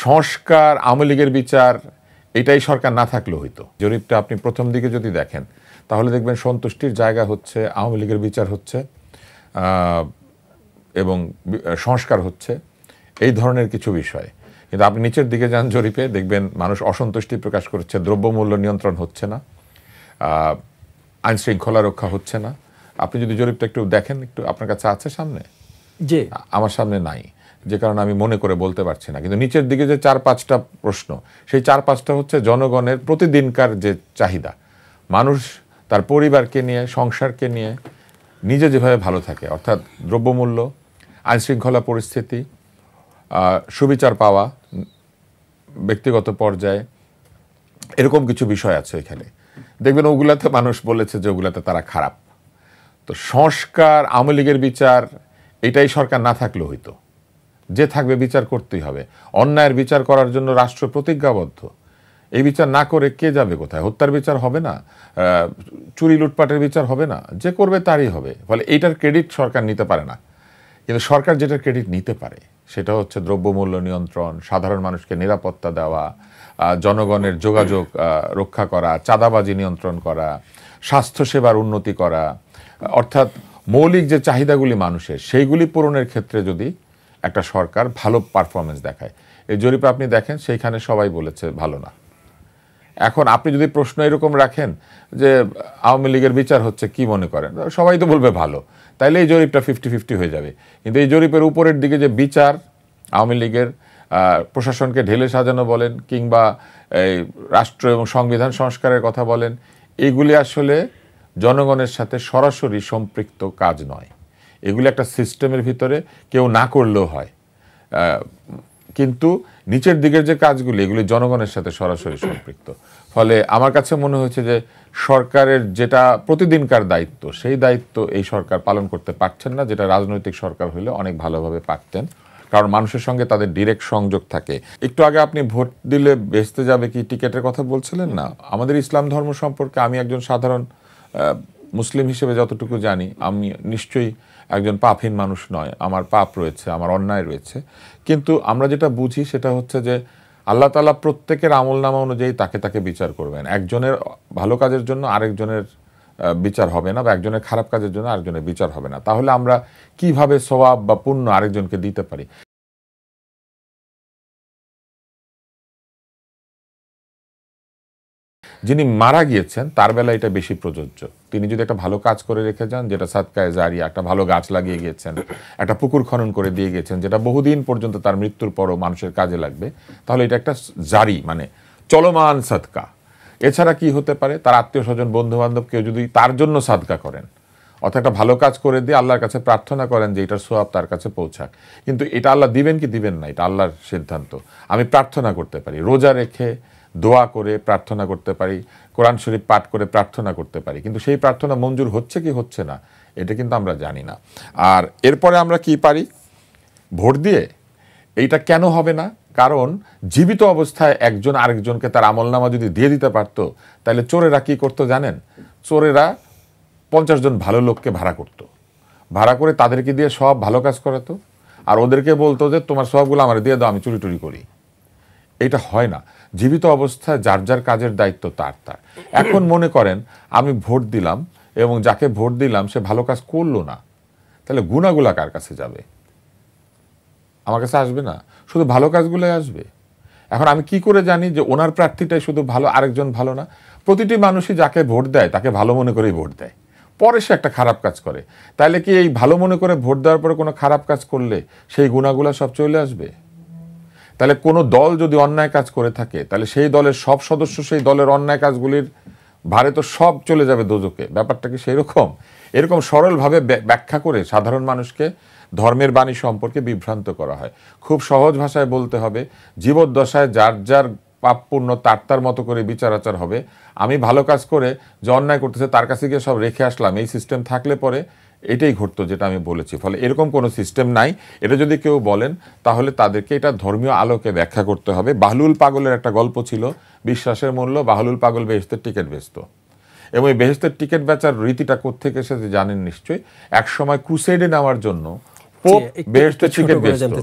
সংস্কার, আওয়ামী লীগের বিচার, এটাই সরকার না থাকলেও হইতো। জরিপটা আপনি প্রথম দিকে যদি দেখেন তাহলে দেখবেন সন্তুষ্টির জায়গা হচ্ছে আওয়ামী লীগের বিচার হচ্ছে এবং সংস্কার হচ্ছে, এই ধরনের কিছু বিষয়। কিন্তু আপনি নিচের দিকে যান জরিপে, দেখবেন মানুষ অসন্তুষ্টি প্রকাশ করছে, দ্রব্যমূল্য নিয়ন্ত্রণ হচ্ছে না, আইন শৃঙ্খলা রক্ষা হচ্ছে না। আপনি যদি জরিপটা একটু দেখেন, একটু আপনার কাছে আছে সামনে? জি, আমার সামনে নাই, যে কারণে আমি মনে করে বলতে পারছি না। কিন্তু নিচের দিকে যে 4-5টা প্রশ্ন, সেই 4-5টা হচ্ছে জনগণের প্রতিদিনকার যে চাহিদা, মানুষ তার পরিবারকে নিয়ে, সংসারকে নিয়ে নিজে যেভাবে ভালো থাকে, অর্থাৎ দ্রব্যমূল্য, আইন শৃঙ্খলা পরিস্থিতি, সুবিচার পাওয়া ব্যক্তিগত পর্যায়ে, এরকম কিছু বিষয় আছে এখানে। দেখবেন ওগুলাতে মানুষ বলেছে যে ওগুলাতে তারা খারাপ। তো সংস্কার, আওয়ামী লীগের বিচার, এটাই সরকার না থাকলেও হইতো। যে থাকবে বিচার করতেই হবে। অন্যায়ের বিচার করার জন্য রাষ্ট্র প্রতিজ্ঞাবদ্ধ। এই বিচার না করে কে যাবে কোথায়? হত্যার বিচার হবে না, চুরি লুটপাটের বিচার হবে না, যে করবে তারই হবে। ফলে এইটার ক্রেডিট সরকার নিতে পারে না। কিন্তু সরকার যেটার ক্রেডিট নিতে পারে সেটা হচ্ছে দ্রব্যমূল্য নিয়ন্ত্রণ, সাধারণ মানুষকে নিরাপত্তা দেওয়া, জনগণের যোগাযোগ রক্ষা করা, চাঁদাবাজি নিয়ন্ত্রণ করা, স্বাস্থ্যসেবার উন্নতি করা, অর্থাৎ মৌলিক যে চাহিদাগুলি মানুষের, সেইগুলি পূরণের ক্ষেত্রে যদি একটা সরকার ভালো পারফরমেন্স দেখায়। এই জরিপে আপনি দেখেন সেইখানে সবাই বলেছে ভালো না। এখন আপনি যদি প্রশ্ন এরকম রাখেন যে আওয়ামী লীগের বিচার হচ্ছে, কি মনে করেন? সবাই তো বলবে ভালো, তাইলে এই জরিপটা 50-50 হয়ে যাবে। কিন্তু এই জরিপের উপরের দিকে যে বিচার, আওয়ামী লীগের প্রশাসনকে ঢেলে সাজানো বলেন, কিংবা এই রাষ্ট্র এবং সংবিধান সংস্কারের কথা বলেন, এগুলি আসলে জনগণের সাথে সরাসরি সম্পৃক্ত কাজ নয়। এগুলি একটা সিস্টেমের ভিতরে কেউ না করলেও হয়, কিন্তু নিচের দিকের যে কাজগুলি, এগুলি জনগণের সাথে সরাসরি সম্পৃক্ত। ফলে আমার কাছে মনে হয়েছে যে সরকারের যেটা প্রতিদিনকার দায়িত্ব, সেই দায়িত্ব এই সরকার পালন করতে পারছেন না, যেটা রাজনৈতিক সরকার হলে অনেক ভালোভাবে পারতেন। কারণ মানুষের সঙ্গে তাদের ডিরেক্ট সংযোগ থাকে। একটু আগে আপনি ভোট দিলে বেচতে যাবে কি টিকেটের কথা বলছিলেন না? আমাদের ইসলাম ধর্ম সম্পর্কে আমি একজন সাধারণ মুসলিম হিসেবে যতটুকু জানি, আমি নিশ্চয়ই একজন পাপহীন মানুষ নয়, আমার পাপ রয়েছে, আমার অন্যায় রয়েছে। কিন্তু আমরা যেটা বুঝি সেটা হচ্ছে যে আল্লাহ তাআলা প্রত্যেকের আমলনামা অনুযায়ী তাকে তাকে বিচার করবেন। একজনের ভালো কাজের জন্য আরেকজনের বিচার হবে না, বা একজনের খারাপ কাজের জন্য আরেকজনের বিচার হবে না। তাহলে আমরা কিভাবে সওয়াব বা পুণ্য আরেকজনকে দিতে পারি? যিনি মারা গিয়েছেন তার বেলা এটা বেশি প্রযোজ্য। তিনি যদি একটা ভালো কাজ করে রেখে যান, যেটা সাদকায়ে জারিয়া, একটা ভালো গাছ লাগিয়ে গিয়েছেন, একটা পুকুর খনন করে দিয়ে গিয়েছেন, যেটা বহুদিন পর্যন্ত তার মৃত্যুর পরও মানুষের কাজে লাগবে, তাহলে এটা একটা জারি, মানে চলমান সাদকা। এছাড়া কি হতে পারে? তার আত্মীয় স্বজন, বন্ধু বান্ধব কেউ যদি তার জন্য সাদকা করেন, অর্থাৎ একটা ভালো কাজ করে দিয়ে আল্লাহর কাছে প্রার্থনা করেন যে এটার সোয়াব তার কাছে পৌঁছাক। কিন্তু এটা আল্লাহ দিবেন কি দিবেন না, এটা আল্লাহর সিদ্ধান্ত। আমি প্রার্থনা করতে পারি, রোজা রেখে দোয়া করে প্রার্থনা করতে পারি, কোরআন শরীফ পাঠ করে প্রার্থনা করতে পারি, কিন্তু সেই প্রার্থনা মঞ্জুর হচ্ছে কি হচ্ছে না এটা কিন্তু আমরা জানি না। আর এরপরে আমরা কি পারি? ভোট দিয়ে এইটা কেন হবে না? কারণ জীবিত অবস্থায় একজন আরেকজনকে তার আমলনামা যদি দিয়ে দিতে পারতো, তাহলে চোরেরা কি করতো জানেন? চোরেরা 50 জন ভালো লোককে ভাড়া করতো, ভাড়া করে তাদেরকে দিয়ে সব ভালো কাজ করাতো, আর ওদেরকে বলতো যে তোমার সবগুলো আমার দিয়ে দাও, আমি চুরি টুরি করি। এটা হয় না। জীবিত অবস্থায় যার যার কাজের দায়িত্ব তার তার। এখন মনে করেন আমি ভোট দিলাম এবং যাকে ভোট দিলাম সে ভালো কাজ করলো না, তাহলে গুণাগুলা কার কাছে যাবে? আমার কাছে আসবে না, শুধু ভালো কাজগুলোই আসবে। এখন আমি কি করে জানি যে ওনার প্রার্থীটাই শুধু ভালো, আরেকজন ভালো না? প্রতিটি মানুষই যাকে ভোট দেয় তাকে ভালো মনে করেই ভোট দেয়, পরে সে একটা খারাপ কাজ করে। তাহলে কি এই ভালো মনে করে ভোট দেওয়ার পরে কোনো খারাপ কাজ করলে সেই গুণাগুলা সব চলে আসবে? তাহলে কোনো দল যদি অন্যায় কাজ করে থাকে, তাহলে সেই দলের সব সদস্য সেই দলের অন্যায় কাজগুলির ভারে তো সব চলে যাবে দোজখে। ব্যাপারটা কি সেই রকম? এরকম সরলভাবে ব্যাখ্যা করে সাধারণ মানুষকে ধর্মের বাণী সম্পর্কে বিভ্রান্ত করা হয়। খুব সহজ ভাষায় বলতে হবে, জীবদ্দশায় যার যার পাপ পুণ্য তার তার মতো করে বিচার আচার হবে। আমি ভালো কাজ করে যে অন্যায় করতেছে তার কাছে গিয়ে সব রেখে আসলাম, এই সিস্টেম থাকলে পরে এটাই ঘটতো যেটা আমি বলেছি। ফলে এরকম কোনো সিস্টেম নাই। এটা যদি কেউ বলেন তাহলে তাদেরকে এটা ধর্মীয় আলোকে ব্যাখ্যা করতে হবে। বাহলুল পাগলের একটা গল্প ছিল, বিশ্বাসের মূল্য। বাহলুল পাগল বেহেশতের টিকিট বেচত, এবং এই বেহেশতের টিকিট বেচার রীতিটা কোত্থেকে এসেছে জানেন নিশ্চয়ই। একসময় ক্রুসেডে নেওয়ার জন্য পোপ বেহেশতের টিকিট বেচত।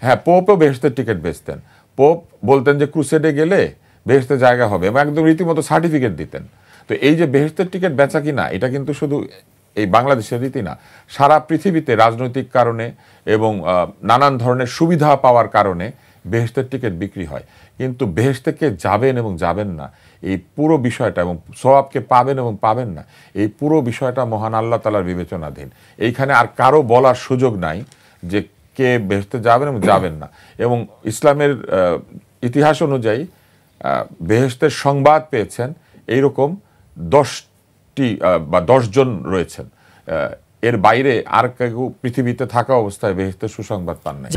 হ্যাঁ, পোপও বেহেশতের টিকিট বেচতেন। পোপ বলতেন যে ক্রুসেডে গেলে বেহেশতে জায়গা হবে এবং একদম রীতিমতো সার্টিফিকেট দিতেন। তো এই যে বেহেশতের টিকিট বেচা কিনা, এটা কিন্তু শুধু এই বাংলাদেশের রীতি না, সারা পৃথিবীতে রাজনৈতিক কারণে এবং নানান ধরনের সুবিধা পাওয়ার কারণে বেহেশতের টিকিট বিক্রি হয়। কিন্তু বেহেশতে কে যাবেন এবং যাবেন না, এই পুরো বিষয়টা, এবং সওয়াবকে পাবেন এবং পাবেন না, এই পুরো বিষয়টা মহান আল্লাহ তাআলার বিবেচনাধীন। এইখানে আর কারো বলার সুযোগ নাই যে কে বেহেশতে যাবেন এবং যাবেন না। এবং ইসলামের ইতিহাস অনুযায়ী বেহেশতের সংবাদ পেয়েছেন এইরকম 10টি বা 10 জন রয়েছেন। এর বাইরে আর কেউ পৃথিবীতে থাকা অবস্থায় বেহেশতের সুসংবাদ পান নাই।